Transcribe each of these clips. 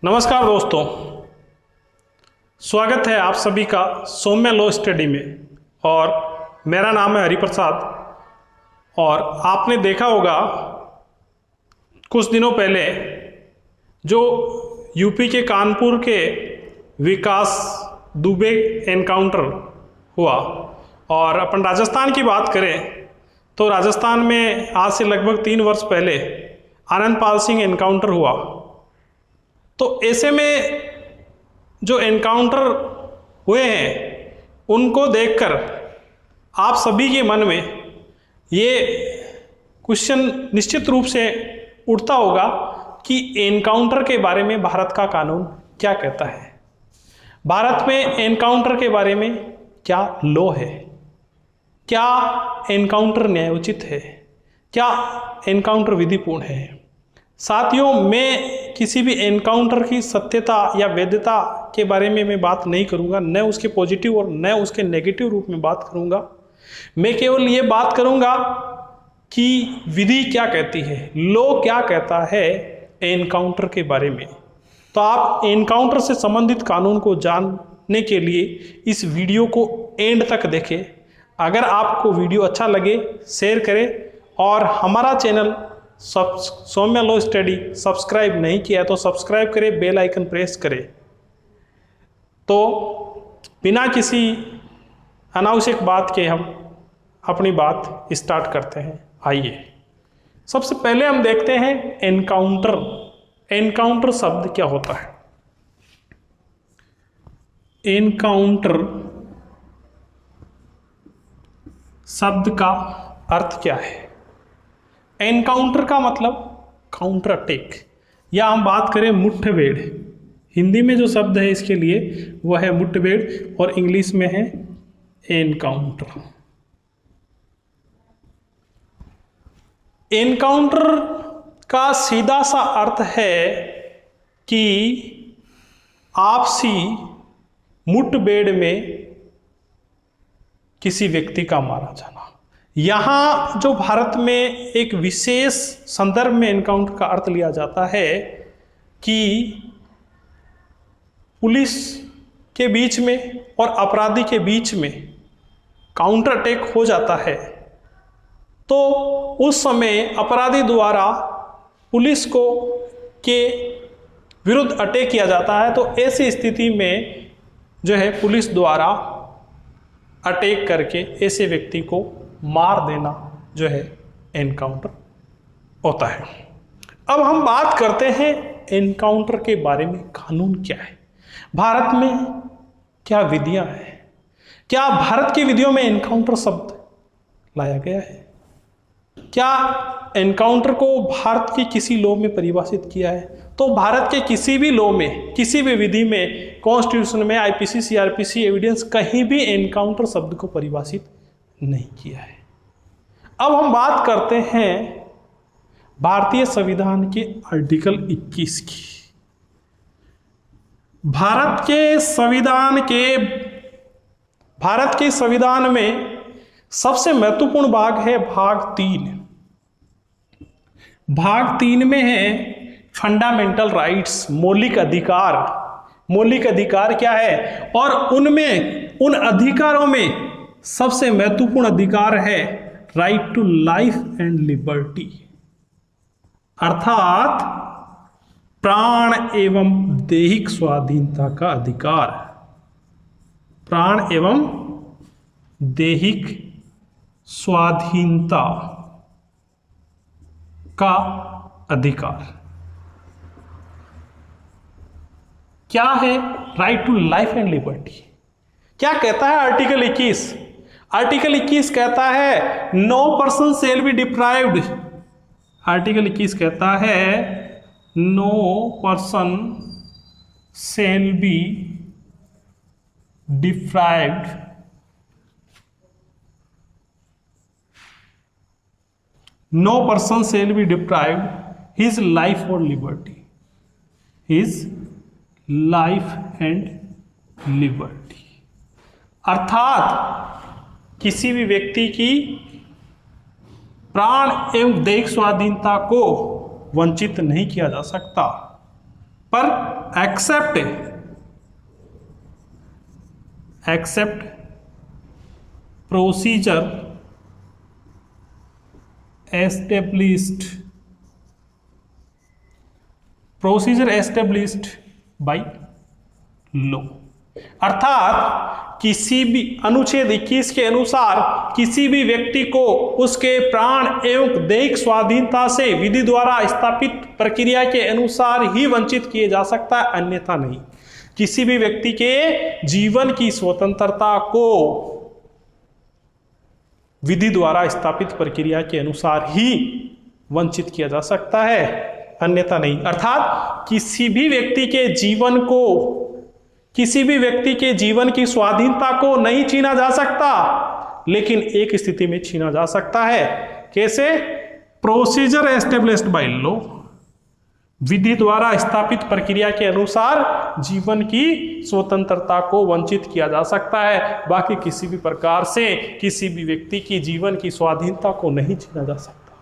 नमस्कार दोस्तों, स्वागत है आप सभी का सौम्या लॉ स्टडी में। और मेरा नाम है हरिप्रसाद। और आपने देखा होगा कुछ दिनों पहले जो यूपी के कानपुर के विकास दुबे एनकाउंटर हुआ, और अपन राजस्थान की बात करें तो राजस्थान में आज से लगभग 3 वर्ष पहले आनंदपाल सिंह एनकाउंटर हुआ। तो ऐसे में जो एनकाउंटर हुए हैं उनको देखकर आप सभी के मन में ये क्वेश्चन निश्चित रूप से उठता होगा कि एनकाउंटर के बारे में भारत का कानून क्या कहता है, भारत में एनकाउंटर के बारे में क्या लॉ है, क्या एनकाउंटर न्यायोचित है, क्या एनकाउंटर विधिपूर्ण है। साथियों, मैं किसी भी एनकाउंटर की सत्यता या वैधता के बारे में मैं बात नहीं करूंगा, न उसके पॉजिटिव और न उसके नेगेटिव रूप में बात करूंगा। मैं केवल ये बात करूंगा कि विधि क्या कहती है, लॉ क्या कहता है एनकाउंटर के बारे में। तो आप एनकाउंटर से संबंधित कानून को जानने के लिए इस वीडियो को एंड तक देखें। अगर आपको वीडियो अच्छा लगे शेयर करें, और हमारा channel Saumya law study subscribe नहीं किया तो सब्सक्राइब करें, बेल आइकन प्रेस करें। तो बिना किसी अनावश्यक बात के हम अपनी बात स्टार्ट करते हैं। आइए, सबसे पहले हम देखते हैं एनकाउंटर। एनकाउंटर शब्द क्या होता है। एनकाउंटर शब्द का अर्थ क्या है। एनकाउंटर का मतलब काउंटर अटैक, या हम बात करें मुठभेड़। हिंदी में जो शब्द है इसके लिए वह है मुठभेड़, और इंग्लिश में है एनकाउंटर। एनकाउंटर का सीधा सा अर्थ है कि आपसी मुठभेड़ में किसी व्यक्ति का मारा जाना। यहाँ जो भारत में एक विशेष संदर्भ में एनकाउंटर का अर्थ लिया जाता है कि पुलिस के बीच में और अपराधी के बीच में काउंटर अटैक हो जाता है, तो उस समय अपराधी द्वारा पुलिस को के विरुद्ध अटैक किया जाता है। तो ऐसी स्थिति में जो है पुलिस द्वारा अटैक करके ऐसे व्यक्ति को मार देना जो है एनकाउंटर होता है। अब हम बात करते हैं एनकाउंटर के बारे में कानून क्या है, भारत में क्या विधियां हैं, क्या भारत की विधियों में एनकाउंटर शब्द लाया गया है, क्या एनकाउंटर को भारत की किसी लॉ में परिभाषित किया है। तो भारत के किसी भी लॉ में, किसी भी विधि में, कॉन्स्टिट्यूशन में, आईपीसी, सीआरपीसी, एविडेंस, कहीं भी एनकाउंटर शब्द को परिभाषित नहीं किया है। अब हम बात करते हैं भारतीय संविधान के आर्टिकल 21 की। भारत के संविधान में सबसे महत्वपूर्ण भाग है भाग 3। भाग 3 में है फंडामेंटल राइट्स, मौलिक अधिकार। मौलिक अधिकार क्या है, और उनमें, उन अधिकारों में सबसे महत्वपूर्ण अधिकार है right to life and liberty, अर्थात प्राण एवं दैहिक स्वाधीनता का अधिकार। प्राण एवं दैहिक स्वाधीनता का अधिकार क्या है। Right to life and liberty क्या कहता है आर्टिकल 21। आर्टिकल 21 कहता है no person shall be deprived. Article 21 कहता है no person shall be deprived no person shall be deprived his life और liberty, his life and liberty, अर्थात किसी भी व्यक्ति की प्राण एवं दैहिक स्वाधीनता को वंचित नहीं किया जा सकता। पर except procedure established by law. अर्थात किसी भी अनुच्छेद 21 के अनुसार किसी भी व्यक्ति को उसके प्राण एवं दैहिक स्वाधीनता से विधि द्वारा स्थापित प्रक्रिया के अनुसार ही वंचित किए जा सकता है, अन्यथा नहीं। किसी भी व्यक्ति के जीवन की स्वतंत्रता को विधि द्वारा स्थापित प्रक्रिया के अनुसार ही वंचित किया जा सकता है, अन्यथा नहीं। अर्थात किसी भी व्यक्ति के जीवन की स्वाधीनता को नहीं छीना जा सकता, लेकिन एक स्थिति में छीना जा सकता है। कैसे? प्रोसीजर एस्टेब्लिश्ड बाय लॉ, विधि द्वारा स्थापित प्रक्रिया के अनुसार जीवन की स्वतंत्रता को वंचित किया जा सकता है, बाकी किसी भी प्रकार से किसी भी व्यक्ति की जीवन की स्वाधीनता को नहीं छीना जा सकता।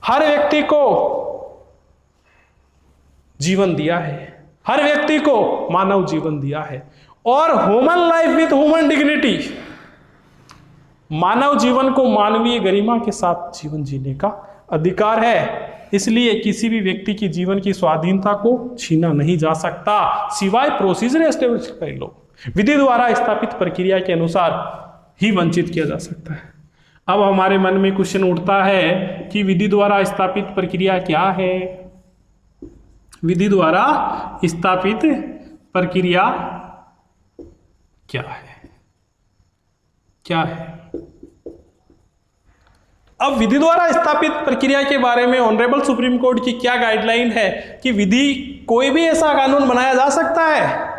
हर व्यक्ति को जीवन दिया है, हर व्यक्ति को मानव जीवन दिया है, और human life with human dignity, मानव जीवन को मानवीय गरिमा के साथ जीवन जीने का अधिकार है। इसलिए किसी भी व्यक्ति की जीवन की स्वाधीनता को छीना नहीं जा सकता, सिवाय प्रोसीजर एस्टेब्लिश्ड बाय लॉ, विधि द्वारा स्थापित प्रक्रिया के अनुसार ही वंचित किया जा सकता है। अब हमारे मन में क्वेश्चन उठता है कि विधि द्वारा स्थापित प्रक्रिया क्या है? विधि द्वारा स्थापित प्रक्रिया क्या है? अब विधि द्वारा स्थापित प्रक्रिया के बारे में ऑनरेबल सुप्रीम कोर्ट की क्या गाइडलाइन है कि विधि कोई भी ऐसा कानून बनाया जा सकता है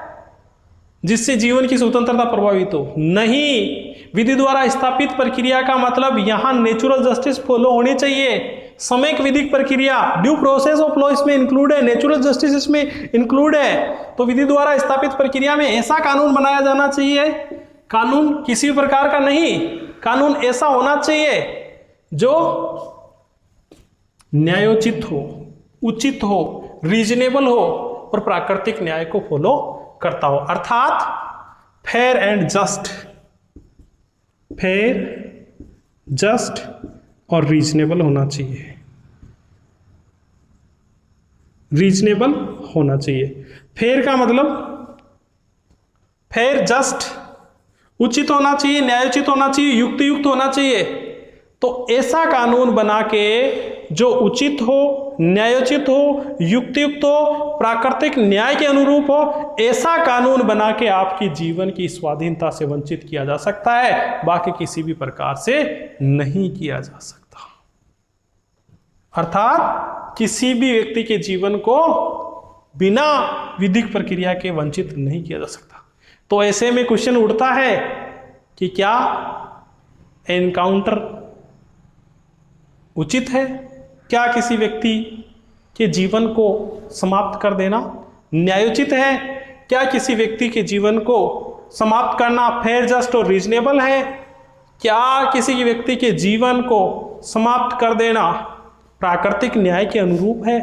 जिससे जीवन की स्वतंत्रता प्रभावित हो? नहीं। विधि द्वारा स्थापित प्रक्रिया का मतलब यहां नेचुरल जस्टिस फॉलो होनी चाहिए, समयक विधिक प्रक्रिया, ड्यू प्रोसेस ऑफ लॉ इसमें इंक्लूड है, नेचुरल जस्टिस इसमें इंक्लूड है। तो विधि द्वारा स्थापित प्रक्रिया में ऐसा कानून बनाया जाना चाहिए, कानून किसी प्रकार का नहीं, कानून ऐसा होना चाहिए जो न्यायोचित हो, उचित हो, रीजनेबल हो और प्राकृतिक न्याय को फॉलो करता हो। अर्थात फेयर एंड जस्ट और रीजनेबल होना चाहिए, रीजनेबल होना चाहिए। फेयर का मतलब फेयर, जस्ट, उचित होना चाहिए, न्यायोचित होना चाहिए, युक्तियुक्त होना चाहिए। तो ऐसा कानून बना के जो उचित हो, न्यायोचित हो, युक्तियुक्त हो, प्राकृतिक न्याय के अनुरूप हो, ऐसा कानून बना के आपकी जीवन की स्वाधीनता से वंचित किया जा सकता है, बाकी किसी भी प्रकार से नहीं किया जा सकता। अर्थात किसी भी व्यक्ति के जीवन को बिना विधिक प्रक्रिया के वंचित नहीं किया जा सकता। तो ऐसे में क्वेश्चन उठता है कि क्या एनकाउंटर उचित है? क्या किसी व्यक्ति के जीवन को समाप्त कर देना न्यायोचित है? क्या किसी व्यक्ति के जीवन को समाप्त करना फेयर, जस्ट और रीजनेबल है? क्या किसी व्यक्ति के जीवन को समाप्त कर देना प्राकृतिक न्याय के अनुरूप है?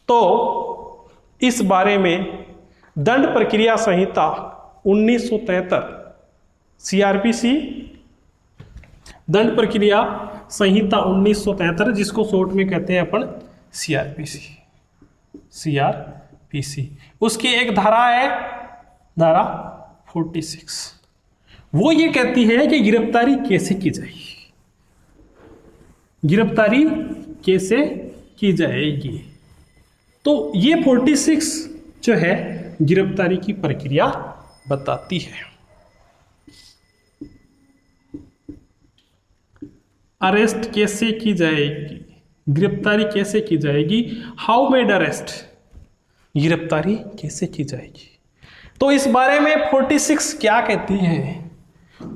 तो इस बारे में दंड प्रक्रिया संहिता 1973 सीआरपीसी, दंड प्रक्रिया संहिता 1973, जिसको शॉर्ट में कहते हैं अपन सीआरपीसी, उसकी एक धारा है, धारा 46। वो ये कहती है कि गिरफ्तारी कैसे की जाएगी, गिरफ्तारी कैसे की जाएगी। तो ये 46 जो है गिरफ्तारी की प्रक्रिया बताती है। अरेस्ट कैसे की जाएगी, गिरफ्तारी कैसे की जाएगी, हाउ मेड अरेस्ट, गिरफ्तारी कैसे की जाएगी। तो इस बारे में 46 क्या कहती है?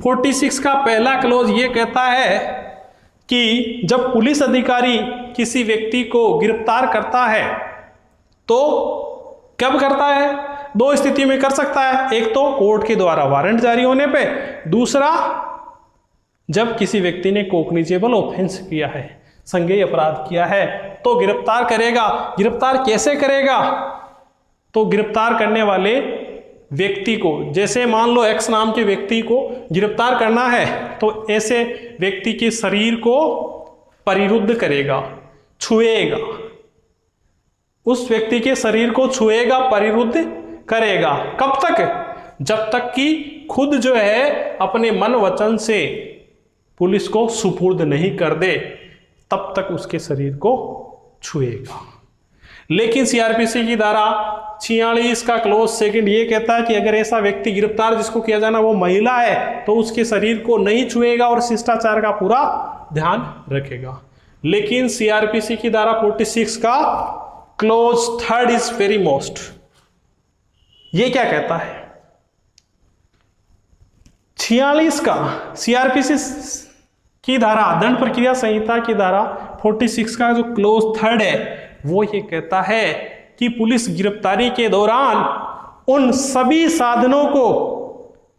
46 का पहला क्लोज ये कहता है कि जब पुलिस अधिकारी किसी व्यक्ति को गिरफ्तार करता है तो कब करता है? दो स्थिति में कर सकता है, एक तो कोर्ट के द्वारा वारंट जारी होने पे, दूसरा जब किसी व्यक्ति ने कॉग्निजेबल ऑफेंस किया है, संज्ञेय अपराध किया है तो गिरफ्तार करेगा। गिरफ्तार कैसे करेगा? तो गिरफ्तार करने वाले व्यक्ति को, जैसे मान लो एक्स नाम के व्यक्ति को गिरफ्तार करना है तो ऐसे व्यक्ति के शरीर को परिरुद्ध करेगा, छुएगा, उस व्यक्ति के शरीर को छुएगा, परिरुद्ध करेगा। कब तक? जब तक कि खुद जो है अपने मन वचन से पुलिस को सुपुर्द नहीं कर दे, तब तक उसके शरीर को छुएगा। लेकिन सीआरपीसी की धारा 46 का क्लोज सेकंड ये कहता है कि अगर ऐसा व्यक्ति गिरफ्तार जिसको किया जाना वो महिला है तो उसके शरीर को नहीं छुएगा और शिष्टाचार का पूरा ध्यान रखेगा। लेकिन सीआरपीसी की धारा 46 का close third is very most, ये क्या कहता है? 46 का सीआरपीसी की धारा, दंड प्रक्रिया संहिता की धारा 46 का जो क्लोज थर्ड है वो ये कहता है कि पुलिस गिरफ्तारी के दौरान उन सभी साधनों को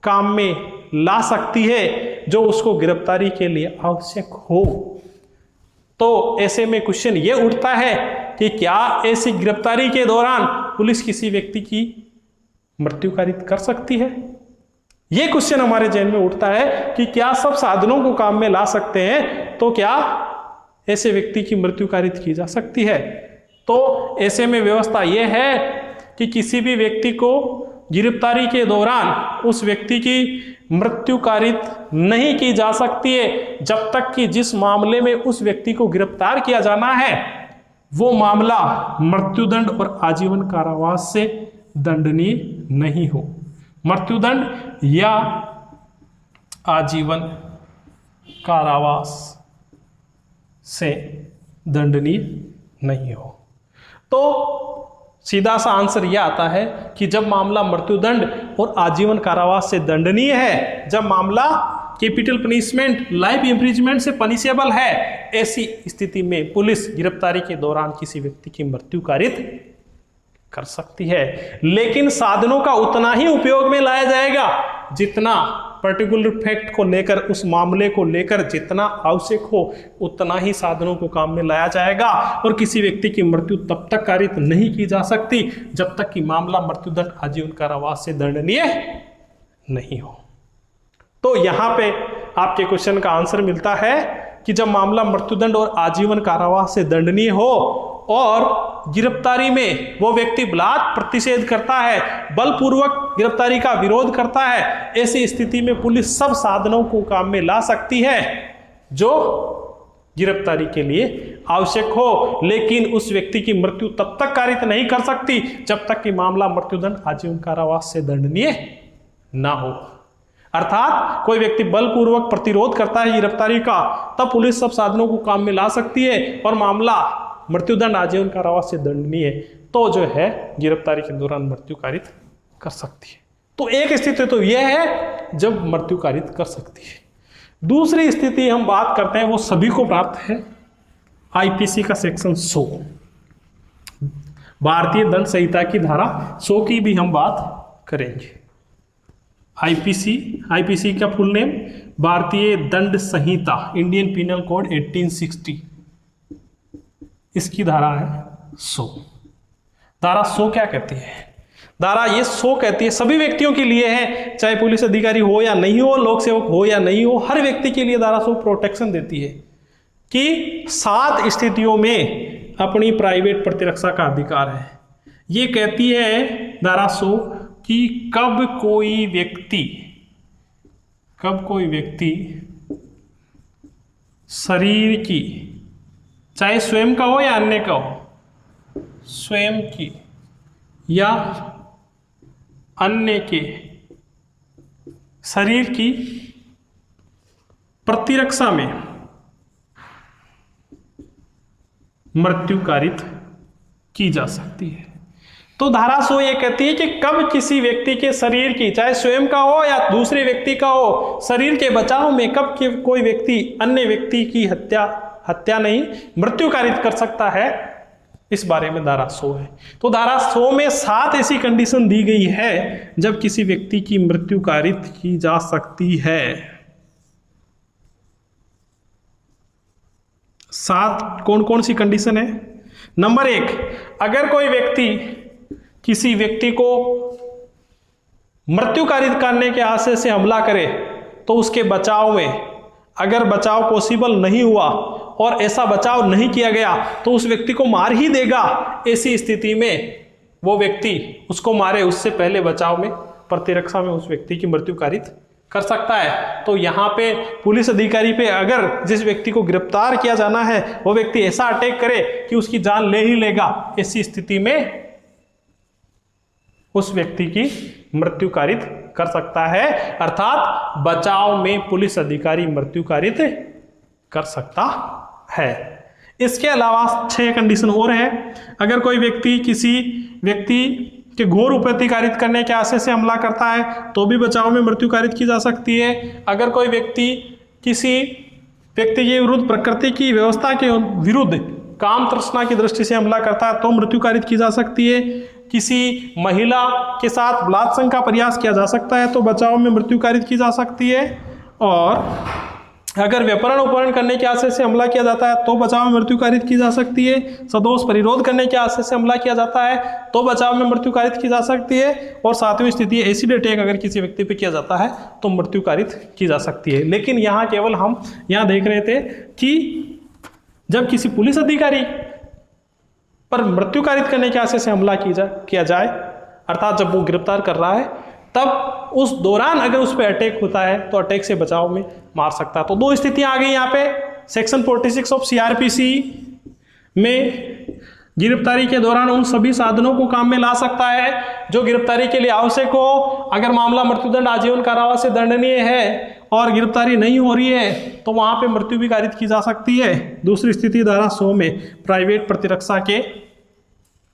काम में ला सकती है जो उसको गिरफ्तारी के लिए आवश्यक हो। तो ऐसे में क्वेश्चन ये उठता है कि क्या ऐसी गिरफ्तारी के दौरान पुलिस किसी व्यक्ति की मृत्यु कारित कर सकती है? ये क्वेश्चन हमारे जहन में उठता है कि क्या सब साधनों को काम में ला सकते हैं, तो क्या ऐसे व्यक्ति की मृत्यु कारित की जा सकती है? तो ऐसे में व्यवस्था यह है कि किसी भी व्यक्ति को गिरफ्तारी के दौरान उस व्यक्ति की मृत्यु कारित नहीं की जा सकती है जब तक कि जिस मामले में उस व्यक्ति को गिरफ्तार किया जाना है वो मामला मृत्युदंड और आजीवन कारावास से दंडनीय नहीं हो। मृत्युदंड या आजीवन कारावास से दंडनीय नहीं हो। तो सीधा सा आंसर यह आता है कि जब मामला मृत्युदंड और आजीवन कारावास से दंडनीय है, जब मामला कैपिटल पनिशमेंट लाइफ इम्प्रिजमेंट से पनिशेबल है, ऐसी स्थिति में पुलिस गिरफ्तारी के दौरान किसी व्यक्ति की मृत्यु कारित कर सकती है। लेकिन साधनों का उतना ही उपयोग में लाया जाएगा जितना पर्टिकुलर फैक्ट को लेकर, उस मामले को लेकर जितना आवश्यक हो उतना ही साधनों को काम में लाया जाएगा। और किसी व्यक्ति की मृत्यु तब तक कारित नहीं की जा सकती जब तक कि मामला मृत्युदंड आजीवन कारावास से दंडनीय नहीं हो। तो यहां पे आपके क्वेश्चन का आंसर मिलता है कि जब मामला मृत्युदंड और आजीवन कारावास से दंडनीय हो और गिरफ्तारी में वो व्यक्ति बलात् प्रतिषेध करता है, बलपूर्वक गिरफ्तारी का विरोध करता है, ऐसी स्थिति में पुलिस सब साधनों को काम में ला सकती है जो गिरफ्तारी के लिए आवश्यक हो। लेकिन उस व्यक्ति की मृत्यु तब तक कारित नहीं कर सकती जब तक कि मामला मृत्युदंड आजीवन कारावास से दंडनीय ना हो। अर्थात कोई व्यक्ति बलपूर्वक प्रतिरोध करता है गिरफ्तारी का, तब पुलिस सब साधनों को काम में ला सकती है और मामला मृत्युदंड आजीवन कारावास से दंडनीय तो जो है गिरफ्तारी के दौरान मृत्यु कारित कर सकती है। तो एक स्थिति तो यह है जब मृत्यु कारित कर सकती है। दूसरी स्थिति हम बात करते हैं वो सभी को प्राप्त है, आईपीसी का सेक्शन 100, भारतीय दंड संहिता की धारा 100 की भी हम बात करेंगे। आईपीसी का फुल नेम भारतीय दंड संहिता, इंडियन पिनल कोड 1860, इसकी धारा है 100। धारा 100 क्या कहती है? धारा ये 100 कहती है सभी व्यक्तियों के लिए है, चाहे पुलिस अधिकारी हो या नहीं हो, लोक सेवक हो या नहीं हो, हर व्यक्ति के लिए धारा 100 प्रोटेक्शन देती है कि 7 स्थितियों में अपनी प्राइवेट प्रतिरक्षा का अधिकार है। ये कहती है धारा 100 कि कब कोई व्यक्ति शरीर की, चाहे स्वयं का हो या अन्य का हो, स्वयं की या अन्य के शरीर की प्रतिरक्षा में मृत्यु कारित की जा सकती है। तो धारा 100 ये कहती है कि कब किसी व्यक्ति के शरीर की, चाहे स्वयं का हो या दूसरे व्यक्ति का हो, शरीर के बचाव में कब कोई व्यक्ति अन्य व्यक्ति की हत्या नहीं मृत्यु कारित कर सकता है, इस बारे में धारा 100 है। तो धारा 100 में 7 ऐसी कंडीशन दी गई है जब किसी व्यक्ति की मृत्यु कारित की जा सकती है। साथ कौन कौन सी कंडीशन है? नंबर 1, अगर कोई व्यक्ति किसी व्यक्ति को मृत्यु कारित करने के आशय से हमला करे तो उसके बचाव में अगर बचाव पॉसिबल नहीं हुआ और ऐसा बचाव नहीं किया गया तो उस व्यक्ति को मार ही देगा। ऐसी स्थिति में वो व्यक्ति उसको मारे उससे पहले बचाव में, प्रतिरक्षा में उस व्यक्ति की मृत्यु कारित कर सकता है। तो यहाँ पे पुलिस अधिकारी पे अगर जिस व्यक्ति को गिरफ्तार किया जाना है वो व्यक्ति ऐसा अटैक करे कि उसकी जान ले ही लेगा, ऐसी स्थिति में उस व्यक्ति की मृत्यु कारित कर सकता है। अर्थात बचाव में पुलिस अधिकारी मृत्यु कारित कर सकता है। इसके अलावा 6 कंडीशन और है। अगर कोई व्यक्ति किसी व्यक्ति के घोर उपरति कारित करने के आशय से हमला करता है तो भी बचाव में मृत्यु कारित की जा सकती है। अगर कोई व्यक्ति किसी व्यक्ति के विरुद्ध प्रकृति की व्यवस्था के विरुद्ध काम तृष्णा की दृष्टि से हमला करता है तो मृत्यु कारित की जा सकती है। किसी महिला के साथ बलात्कार का प्रयास किया जा सकता है तो बचाव में मृत्यु कारित की जा सकती है। और अगर व्यपरण उपहरण करने के आशय से हमला किया जाता है तो बचाव में मृत्यु कारित की जा सकती है। सदोष परिरोध करने के आशय से हमला किया जाता है तो बचाव में मृत्यु कारित की जा सकती है। और 7वीं स्थिति एसिड अटैक अगर किसी व्यक्ति पर किया जाता है तो मृत्यु कारित की जा सकती है। लेकिन यहाँ केवल हम यहाँ देख रहे थे कि जब किसी पुलिस अधिकारी पर मृत्यु कारित करने के आशय से हमला किया जाए, अर्थात जब वो गिरफ्तार कर रहा है तब उस दौरान अगर उस पर अटैक होता है तो अटैक से बचाव में मार सकता है। तो 2 स्थितियां आ गई यहाँ पे। सेक्शन 46 ऑफ CRPC में गिरफ्तारी के दौरान उन सभी साधनों को काम में ला सकता है जो गिरफ्तारी के लिए आवश्यक हो। अगर मामला मृत्युदंड आजीवन कारावास से दंडनीय है और गिरफ्तारी नहीं हो रही है तो वहां पे मृत्यु भी कारित की जा सकती है। दूसरी स्थिति धारा 100 में प्राइवेट प्रतिरक्षा के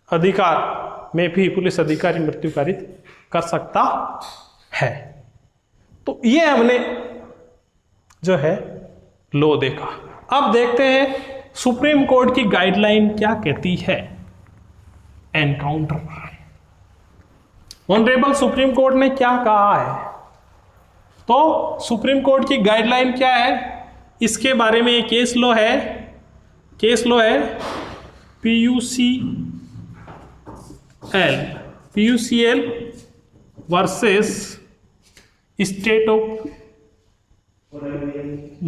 अधिकार में भी पुलिस अधिकारी मृत्यु कारित कर सकता है। तो ये हमने जो है लो देखा। अब देखते हैं सुप्रीम कोर्ट की गाइडलाइन क्या कहती है एनकाउंटर। ऑनरेबल सुप्रीम कोर्ट ने क्या कहा है? तो सुप्रीम कोर्ट की गाइडलाइन क्या है इसके बारे में केस लो है PUCL versus state of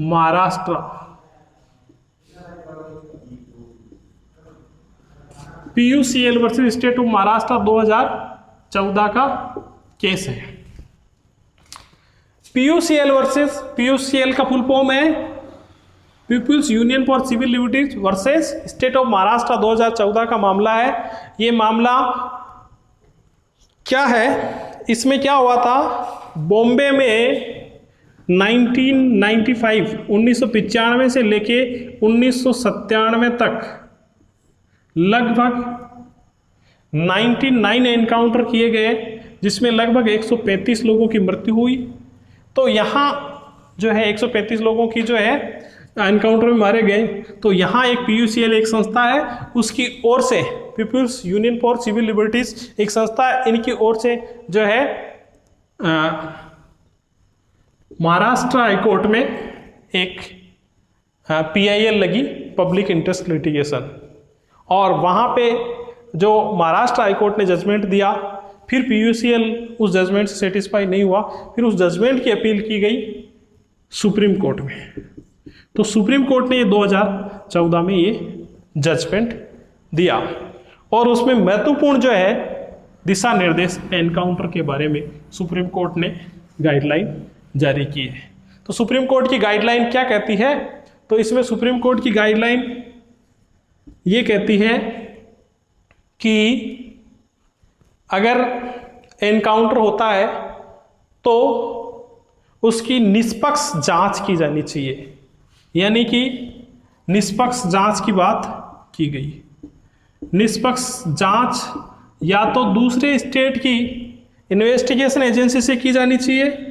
Maharashtra. PUCL versus state of Maharashtra 2014 का केस है। PUCL का फुल फॉर्म है people's union for civil liberties versus state of Maharashtra 2014 का मामला है। ये मामला क्या है? इसमें क्या हुआ था? बॉम्बे में 1995 से लेके 1997 तक लगभग 99 एनकाउंटर किए गए जिसमें लगभग 135 लोगों की मृत्यु हुई। तो यहाँ जो है 135 लोगों की जो है एनकाउंटर में मारे गए। तो यहाँ एक PUCL एक संस्था है, उसकी ओर से people's union for civil liberties एक संस्था है, इनकी ओर से जो है महाराष्ट्र हाईकोर्ट में एक PIL लगी, पब्लिक इंटरेस्ट लिटिगेशन। और वहाँ पे जो महाराष्ट्र हाईकोर्ट ने जजमेंट दिया, फिर PUCL उस जजमेंट से सेटिस्फाई नहीं हुआ, फिर उस जजमेंट की अपील की गई सुप्रीम कोर्ट में। तो सुप्रीम कोर्ट ने ये 2014 में ये जजमेंट दिया और उसमें महत्वपूर्ण जो है दिशा निर्देश एनकाउंटर के बारे में सुप्रीम कोर्ट ने गाइडलाइन जारी की है। तो सुप्रीम कोर्ट की गाइडलाइन क्या कहती है? तो इसमें सुप्रीम कोर्ट की गाइडलाइन ये कहती है कि अगर एनकाउंटर होता है तो उसकी निष्पक्ष जांच की जानी चाहिए, यानी कि निष्पक्ष जांच की बात की गई। निष्पक्ष जांच या तो दूसरे स्टेट की इन्वेस्टिगेशन एजेंसी से की जानी चाहिए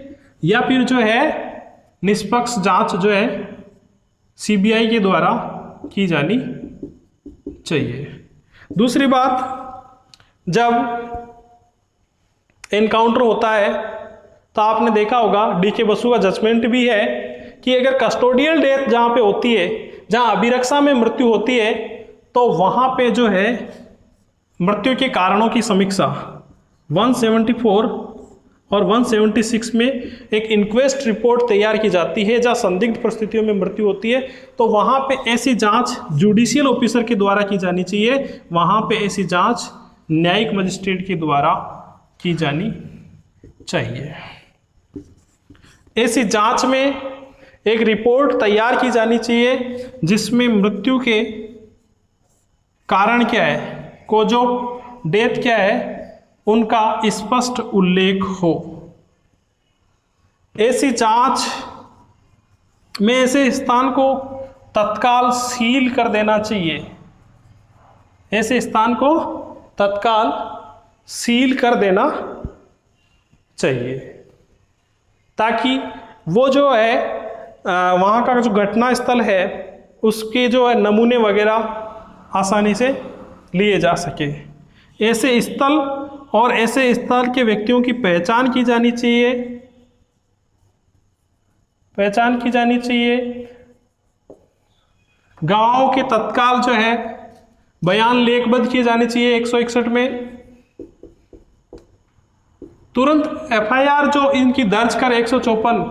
या फिर जो है निष्पक्ष जांच जो है CBI के द्वारा की जानी चाहिए। दूसरी बात, जब एनकाउंटर होता है तो आपने देखा होगा DK बसु का जजमेंट भी है कि अगर कस्टोडियल डेथ जहाँ पे होती है जहां अभिरक्षा में मृत्यु होती है तो वहां पे जो है मृत्यु के कारणों की समीक्षा 174 और 176 में एक इंक्वेस्ट रिपोर्ट तैयार की जाती है। जहां संदिग्ध परिस्थितियों में मृत्यु होती है तो वहां पे ऐसी जांच जुडिशियल ऑफिसर के द्वारा की जानी चाहिए, वहां पे ऐसी जांच न्यायिक मजिस्ट्रेट के द्वारा की जानी चाहिए। ऐसी जांच में एक रिपोर्ट तैयार की जानी चाहिए जिसमें मृत्यु के कारण क्या है, कॉज ऑफ डेथ क्या है, उनका स्पष्ट उल्लेख हो। ऐसी जांच में ऐसे स्थान को तत्काल सील कर देना चाहिए, ऐसे स्थान को तत्काल सील कर देना चाहिए ताकि वो जो है वहाँ का जो घटना स्थल है उसके जो है नमूने वगैरह आसानी से लिए जा सके। ऐसे स्थल और ऐसे स्थल के व्यक्तियों की पहचान की जानी चाहिए, पहचान की जानी चाहिए। गवाहों के तत्काल जो है बयान लेखबद्ध किए जाने चाहिए 161 में। तुरंत एफआईआर जो इनकी दर्ज कर 154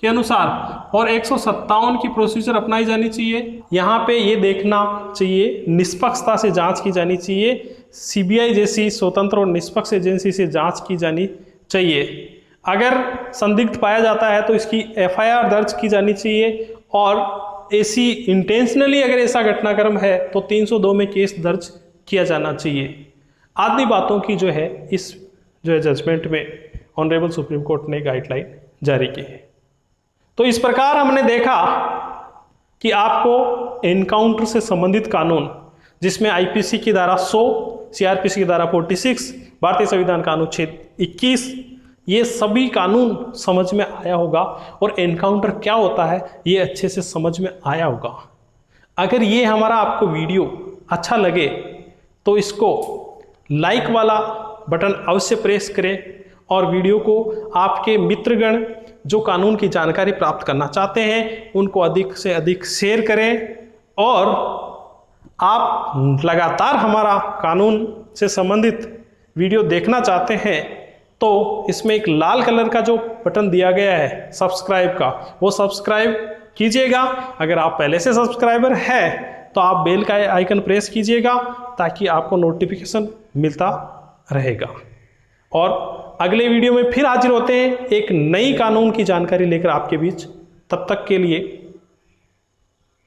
के अनुसार और 157 की प्रोसीजर अपनाई जानी चाहिए। यहाँ पे ये देखना चाहिए निष्पक्षता से जांच की जानी चाहिए, सीबीआई जैसी स्वतंत्र और निष्पक्ष एजेंसी से जांच की जानी चाहिए। अगर संदिग्ध पाया जाता है तो इसकी एफआईआर दर्ज की जानी चाहिए और ऐसी इंटेंशनली अगर ऐसा घटनाक्रम है तो 302 में केस दर्ज किया जाना चाहिए। आदि बातों की जो है इस जो है जजमेंट में ऑनरेबल सुप्रीम कोर्ट ने गाइडलाइन जारी की है। तो इस प्रकार हमने देखा कि आपको एनकाउंटर से संबंधित कानून जिसमें आईपीसी की धारा 100, सीआरपीसी की धारा 46, भारतीय संविधान का अनुच्छेद 21, ये सभी कानून समझ में आया होगा और एनकाउंटर क्या होता है ये अच्छे से समझ में आया होगा। अगर ये हमारा आपको वीडियो अच्छा लगे तो इसको लाइक वाला बटन अवश्य प्रेस करें और वीडियो को आपके मित्रगण जो कानून की जानकारी प्राप्त करना चाहते हैं उनको अधिक से अधिक शेयर करें। और आप लगातार हमारा कानून से संबंधित वीडियो देखना चाहते हैं तो इसमें एक लाल कलर का जो बटन दिया गया है सब्सक्राइब का, वो सब्सक्राइब कीजिएगा। अगर आप पहले से सब्सक्राइबर हैं तो आप बेल का आइकन प्रेस कीजिएगा ताकि आपको नोटिफिकेशन मिलता रहेगा। और अगले वीडियो में फिर हाजिर होते हैं एक नई कानून की जानकारी लेकर आपके बीच। तब तक के लिए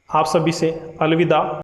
आप सभी से अलविदा।